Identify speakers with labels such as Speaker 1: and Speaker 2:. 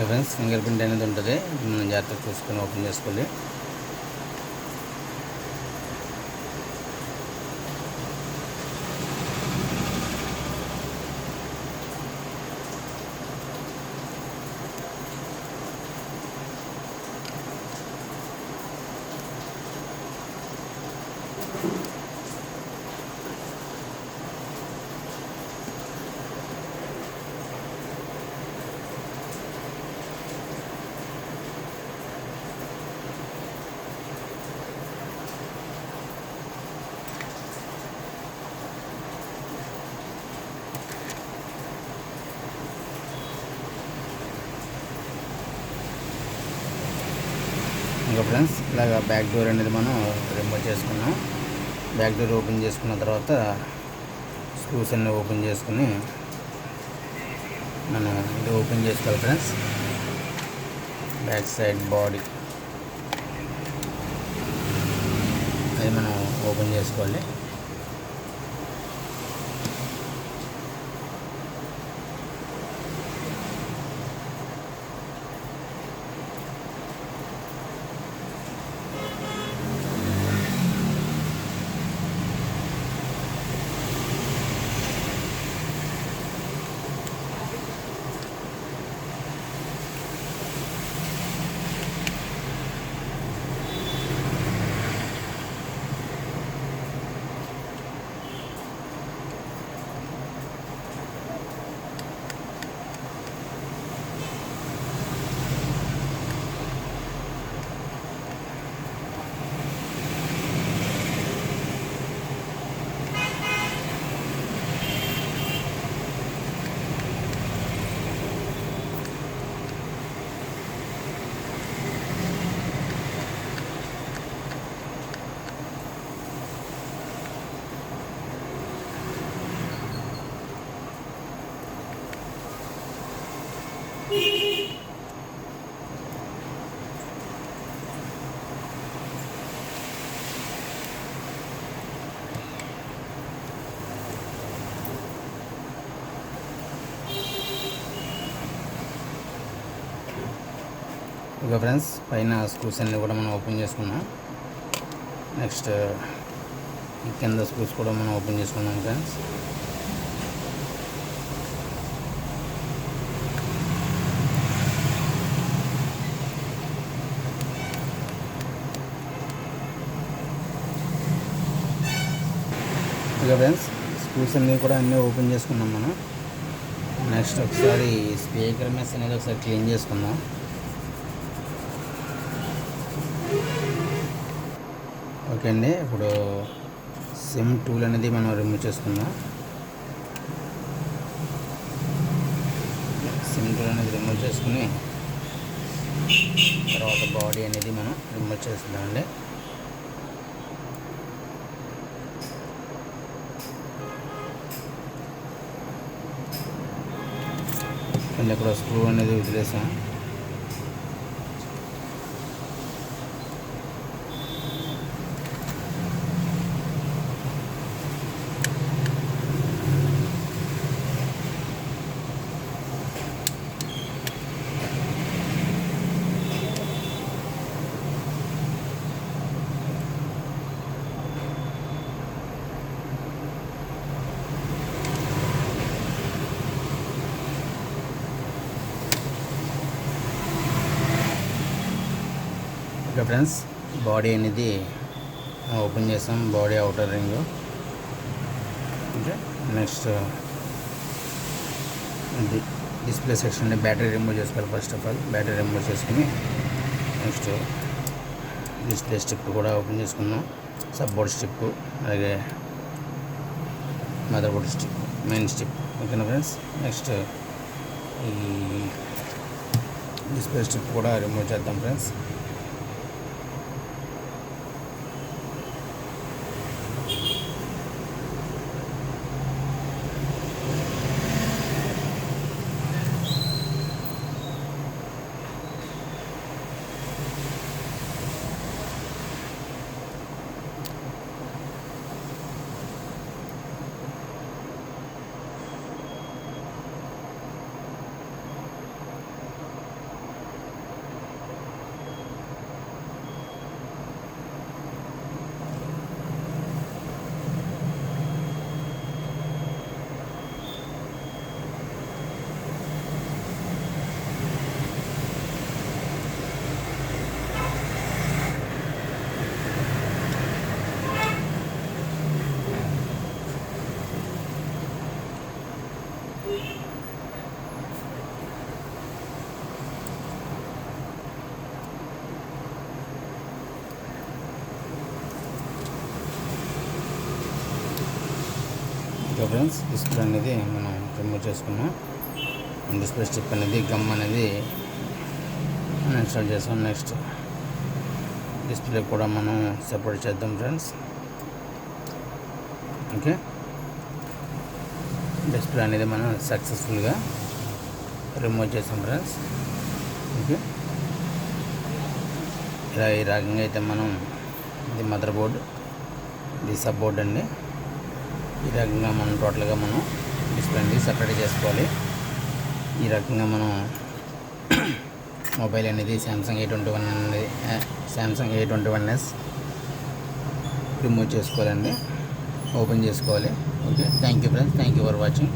Speaker 1: Friends finger print అనేది ఉంటుంది, మనం జాగ్రత్తగా చూసుకొని ఓపెన్ చేసుకోవాలి. ఇంకా ఫ్రెండ్స్ ఇలాగ బ్యాక్ డోర్ అనేది మనం రిమూవ్ చేసుకున్నాం. బ్యాక్ డోర్ ఓపెన్ చేసుకున్న తర్వాత స్క్రూస్ అన్నీ ఓపెన్ చేసుకుని మనం ఇది ఓపెన్ చేసుకోవాలి ఫ్రెండ్స్. బ్యాక్ సైడ్ బాడీ అది మనం ఓపెన్ చేసుకోవాలి. ఇక ఫ్రెండ్స్ పైన స్క్రూస్ అన్నీ కూడా మనం ఓపెన్ చేసుకున్నాం. నెక్స్ట్ ఈ కింద స్క్రూస్ కూడా మనం ఓపెన్ చేసుకున్నాం ఫ్రెండ్స్. ఇక ఫ్రెండ్స్ స్క్రూస్ అన్నీ కూడా ఓపెన్ చేసుకున్నాం మనం. నెక్స్ట్ ఒకసారి స్పీకర్ మెస్ అనేది ఒకసారి క్లీన్ చేసుకుందాం. ఓకే అండి, ఇప్పుడు సిమ్ టూల్ అనేది మనం రిమూవ్ చేసుకుందాం. సిమ్ టూల్ అనేది రిమూవ్ చేసుకుని తర్వాత బాడీ అనేది మనం రిమూవ్ చేస్తున్నామండి. అండ్ ఇక్కడ స్క్రూ అనేది వదిలేసాం. ఓకే ఫ్రెండ్స్, బాడీ అనేది ఓపెన్ చేసాం, body outer ring. Okay, next display section battery remove చేసుకోవాలి. First of all battery remove చేసుకుని నెక్స్ట్ డిస్ప్లే స్ట్రిప్ కూడా ఓపెన్ చేసుకున్నాం. సబ్బోర్డ్ స్ట్రిప్, అలాగే motherboard strip, main strip. ఓకేనా ఫ్రెండ్స్, నెక్స్ట్ ఈ display strip కూడా రిమూవ్ చేద్దాం ఫ్రెండ్స్. ఓకే ఫ్రెండ్స్, డిస్ప్లే అనేది మనం రిమూవ్ చేసుకున్నాం. డిస్ప్లే స్ట్రిప్ అనేది గమ్ అనేది మనం ఇన్స్టాల్ చేస్తాం. నెక్స్ట్ డిస్ప్లే కూడా మనం సెపరేట్ చేద్దాం ఫ్రెండ్స్. ఓకే, డిస్ప్లే అనేది మనం సక్సెస్ఫుల్గా రిమూవ్ చేసాం ఫ్రెండ్స్. ఓకే, ఇలా ఈ రకంగా అయితే మనం ఇది మదర్ బోర్డ్, ఇది సబ్ బోర్డ్ అండి. ఈ రకంగా మనం టోటల్గా మనం డిస్ప్లే అనేది సపరేట్ చేసుకోవాలి. ఈ రకంగా మనం మొబైల్ అనేది శాంసంగ్ A21s రిమూవ్ చేసుకోవాలండి, ఓపెన్ చేసుకోవాలి. Okay, thank you friends, thank you for watching.